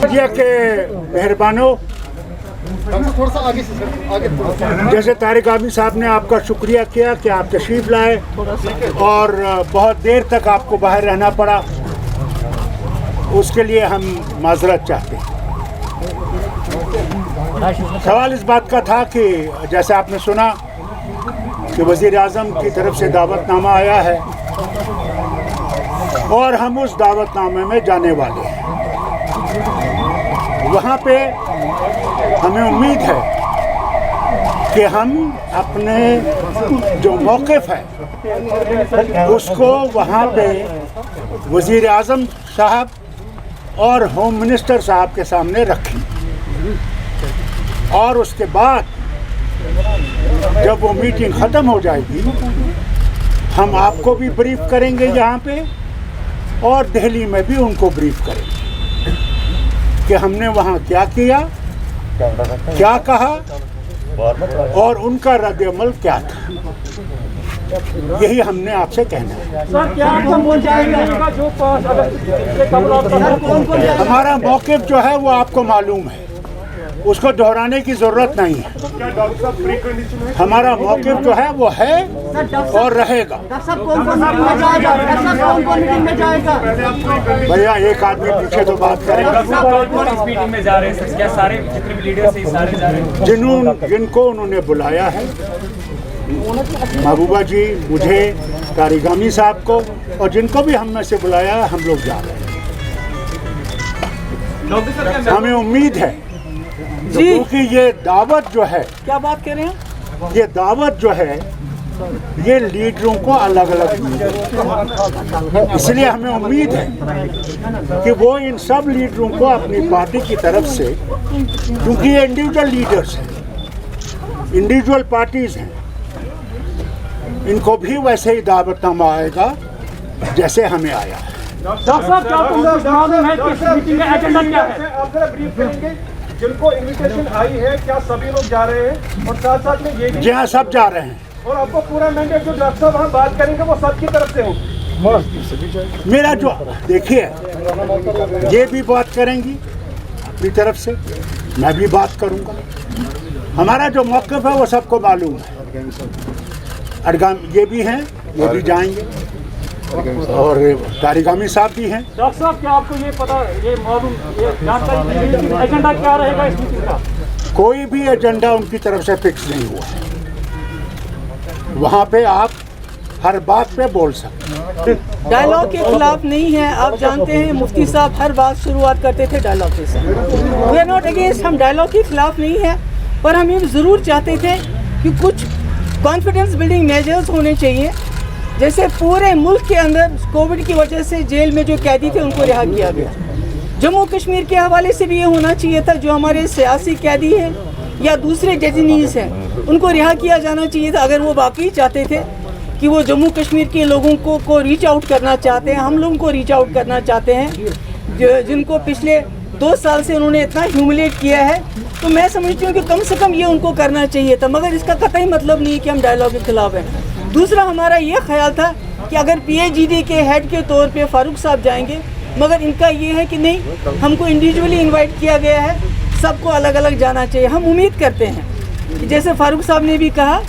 Media के मेहरबानों, जैसे तारिक आमिर साहब ने आपका शुक्रिया किया कि आप तशरीफ़ लाए और बहुत देर तक आपको बाहर रहना पड़ा, उसके लिए हम माजरत चाहते हैं। सवाल इस बात का था कि जैसे आपने सुना कि वज़ीर आज़म की तरफ से दावतनामा आया है और हम उस दावतनामे में जाने वाले हैं। वहाँ पे हमें उम्मीद है कि हम अपने जो मौक़िफ़ है उसको वहाँ पे वज़ीर आज़म साहब और होम मिनिस्टर साहब के सामने रखें और उसके बाद जब वो मीटिंग ख़त्म हो जाएगी हम आपको भी ब्रीफ करेंगे यहाँ पे और दिल्ली में भी उनको ब्रीफ करेंगे कि हमने वहाँ क्या किया, क्या कहा और उनका रद्द-ए-अमल क्या था। यही हमने आपसे कहना है। सर, क्या हो जाएगा जो 5 अगस्त के कबल हमारा मौक़िफ़ जो है वो आपको मालूम है, उसको दोहराने की ज़रूरत नहीं है। हमारा मौक़िफ़ जो है वो है और रहेगा। भैया एक आदमी पीछे तो बात करेगा। मीटिंग में जा रहे हैं सर, क्या सारे जितने भी लीडर्स हैं सारे जा रहे हैं? जिनको उन्होंने बुलाया है, महबूबा जी, मुझे, तारिक आमिर साहब को और जिनको भी हम में से बुलाया है, हम लोग जा रहे हैं। हमें उम्मीद है क्योंकि ये दावत जो है, क्या बात कर रहे हैं, ये दावत जो है ये लीडरों को अलग अलग दी है, इसलिए हमें उम्मीद है कि वो इन सब लीडरों को अपनी पार्टी की तरफ से, क्योंकि ये इंडिविजुअल लीडर्स हैं, इंडिविजुअल पार्टीज हैं, इनको भी वैसे ही दावतनामा आएगा जैसे हमें आया है। डॉक्टर साहब, क्या आपको मालूम है कि इस मीटिंग का एजेंडा क्या है? आप जरा ब्रीफ करेंगे, जिनको इन्विटेशन आई है क्या सभी लोग जा रहे हैं और साथ साथ में ये भी जी हाँ, सब जा रहे हैं और आपको पूरा मैंडेट जो डॉक्टर साहब हम बात करेंगे वो सबकी तरफ से होगी। मेरा जो, देखिए, ये भी बात करेंगी अपनी तरफ से, मैं भी बात करूंगा। हमारा जो मौक़िफ़ है वो सबको मालूम है। अडगाम ये भी हैं, ये भी जाएंगे और तारिक आमिर साहब भी हैं। डॉक्टर साहब, क्या आपको ये पता, ये मालूम, ये जानकारी, एजेंडा क्या रहेगा इस मीटिंग का? कोई भी एजेंडा उनकी तरफ से फिक्स नहीं हुआ है। वहाँ पे आप हर बात पे बोल सकते हैं। डायलॉग के खिलाफ नहीं है। आप जानते हैं मुफ्ती साहब हर बात शुरुआत करते थे डायलॉग के साथ। वी आर नॉट अगेंस्ट, हम डायलॉग के खिलाफ नहीं है, पर हम ये ज़रूर चाहते थे कि कुछ कॉन्फिडेंस बिल्डिंग मेजर्स होने चाहिए। जैसे पूरे मुल्क के अंदर कोविड की वजह से जेल में जो कैदी थे उनको रिहा किया गया। जम्मू कश्मीर के हवाले से भी ये होना चाहिए था, जो हमारे सियासी कैदी हैं या दूसरे डेटेनीज़ हैं उनको रिहा किया जाना चाहिए था। अगर वो वाकई चाहते थे कि वो जम्मू कश्मीर के लोगों को रीच आउट करना चाहते हैं, हम लोगों को रीच आउट करना चाहते हैं, जिनको पिछले 2 साल से उन्होंने इतना ह्यूमिलेट किया है, तो मैं समझती हूँ कि कम से कम ये उनको करना चाहिए था। मगर इसका कतई मतलब नहीं कि हम डायलॉग के खिलाफ हैं। दूसरा, हमारा ये ख्याल था कि अगर PAGD के हेड के तौर पे फारूक साहब जाएंगे, मगर इनका ये है कि नहीं, हमको इंडिविजुअली इनवाइट किया गया है, सबको अलग अलग जाना चाहिए। हम उम्मीद करते हैं कि जैसे फारूक साहब ने भी कहा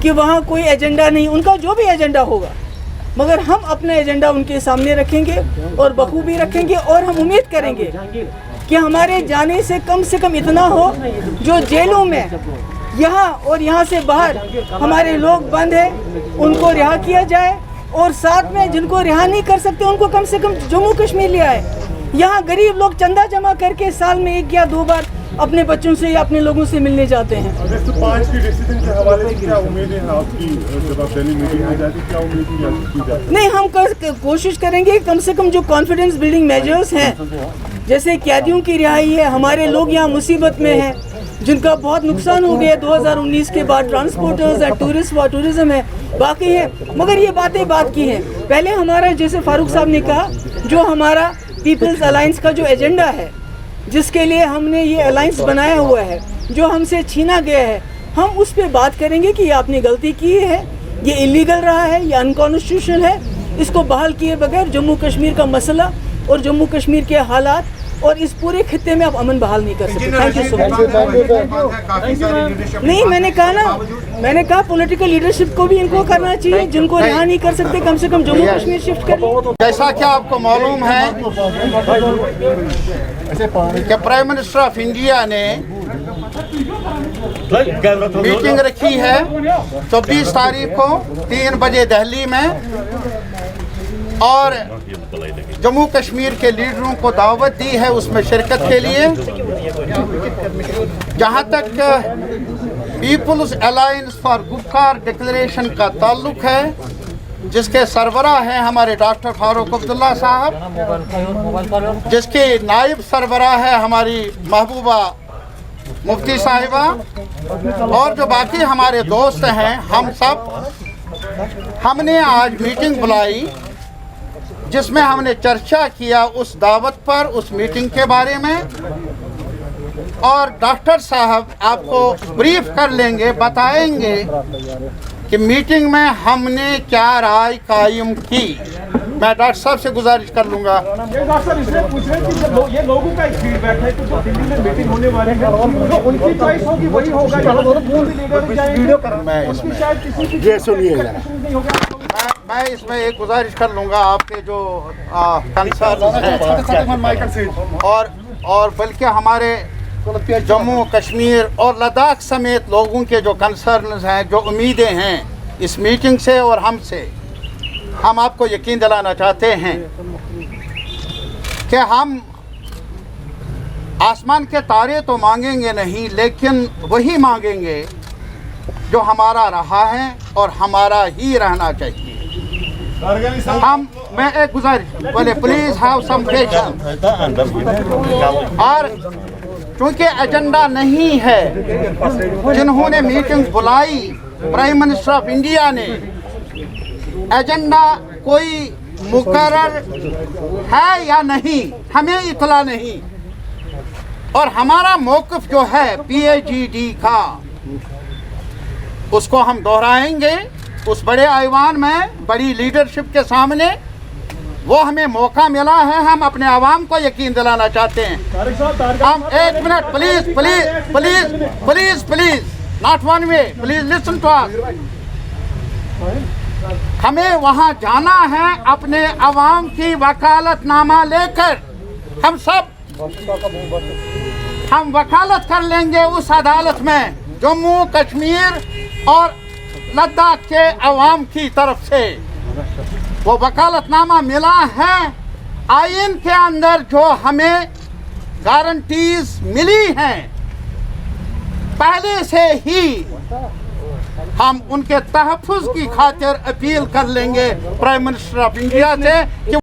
कि वहाँ कोई एजेंडा नहीं, उनका जो भी एजेंडा होगा, मगर हम अपना एजेंडा उनके सामने रखेंगे और बखूबी रखेंगे। और हम उम्मीद करेंगे कि हमारे जाने से कम इतना हो, जो जेलों में यहाँ और यहाँ से बाहर हमारे लोग बंद हैं उनको रिहा किया जाए, और साथ में जिनको रिहा नहीं कर सकते उनको कम से कम जम्मू कश्मीर ले आए। यहाँ गरीब लोग चंदा जमा करके साल में 1 या 2 बार अपने बच्चों से या अपने लोगों से मिलने जाते हैं। अगस्त 5 की डिसीजन के हवाले से क्या उम्मीदें हैं आपकी? जब आप दिल्ली मीटिंग में जाती क्या उम्मीद? नहीं, हम कोशिश करेंगे कम से कम जो कॉन्फिडेंस बिल्डिंग मेजर्स हैं, जैसे कैदियों की रिहाई है, हमारे लोग यहाँ मुसीबत में हैं जिनका बहुत नुकसान हो गया 2019 के बाद, ट्रांसपोर्टर्स है, टूरिज्म है, बाकी है, मगर ये बातें बात की हैं। पहले हमारा, जैसे फारूक साहब ने कहा, जो हमारा पीपल्स अलायंस का जो एजेंडा है, जिसके लिए हमने ये अलायंस बनाया हुआ है, जो हमसे छीना गया है, हम उस पर बात करेंगे कि ये आपने गलती की है, ये इलीगल रहा है, ये अनकॉन्स्टिट्यूशनल है, इसको बहाल किए बगैर जम्मू कश्मीर का मसला और जम्मू कश्मीर के हालात اور اس پورے خطے میں آپ امن بحال نہیں کر سکتے. تھینک یو سو مچ. نہیں میں نے کہا پولیٹیکل لیڈرشپ کو بھی ان کو کرنا چاہیے, جن کو رہا نہیں کر سکتے کم سے کم جموں کشمیر شفٹ کر لیں. جیسا کہ آپ کو معلوم ہے کہ پرائم منسٹر آف انڈیا نے میٹنگ رکھی ہے 24 تاریخ کو 3 بجے دہلی میں, اور جموں کشمیر کے لیڈروں کو دعوت دی ہے اس میں شرکت کے لیے. جہاں تک people's alliance for Gupkar declaration کا تعلق ہے, جس کے سربراہ ہیں ہمارے ڈاکٹر فاروق عبداللہ صاحب, جس کے نائب سربراہ ہے ہماری محبوبہ مفتی صاحبہ, اور جو باقی ہمارے دوست ہیں, ہم نے آج میٹنگ بلائی جس میں ہم نے چرچا کیا اس دعوت پر, اس میٹنگ کے بارے میں, اور ڈاکٹر صاحب آپ کو بریف کر لیں گے, بتائیں گے کہ میٹنگ میں ہم نے کیا رائے قائم کی. میں ڈاکٹر صاحب سے گزارش کر لوں گا. ڈاکٹر صاحب اس میں پوچھ رہے ہیں کہ یہ لوگوں کا ایک فیڈ بیک ہے کہ جو دلی میں میٹنگ ہونے والے ہیں ان کی چوائس ہوگی وہی ہوگا, یہ سنیے ذرا, میں اس میں ایک گزارش کر لوں گا آپ کے جو کنسرن ہیں, اور بلکہ ہمارے جموں کشمیر اور لداخ سمیت لوگوں کے جو کنسرنز ہیں, جو امیدیں ہیں اس میٹنگ سے اور ہم سے, ہم آپ کو یقین دلانا چاہتے ہیں کہ ہم آسمان کے تارے تو مانگیں گے نہیں, لیکن وہی مانگیں گے جو ہمارا رہا ہے اور ہمارا ہی رہنا چاہیے. میں ایک گزارش بولے پلیز ہیو سم پیشنس, اور چونکہ ایجنڈا نہیں ہے, جنہوں نے میٹنگ بلائی پرائم منسٹر آف انڈیا نے, ایجنڈا کوئی مقرر ہے یا نہیں ہمیں اطلاع نہیں, اور ہمارا موقف جو ہے PAGD کا اس کو ہم دہرائیں گے اس بڑے ایوان میں, بڑی لیڈرشپ کے سامنے. وہ ہمیں موقع ملا ہے, ہم اپنے عوام کو یقین دلانا چاہتے ہیں. ہم ایک minute please please please please please not one way, please listen to us. ہمیں وہاں جانا ہے اپنے عوام کی وکالت نامہ لے کر. ہم وکالت کر لیں گے اس عدالت میں جموں کشمیر اور لداخ کے عوام کی طرف سے. وہ وکالت نامہ ملا ہے آئین کے اندر, جو ہمیں گارنٹیز ملی ہیں پہلے سے ہی. ہم ان کے تحفظ کی خاطر اپیل کر لیں گے پرائم منسٹر آف انڈیا سے کہ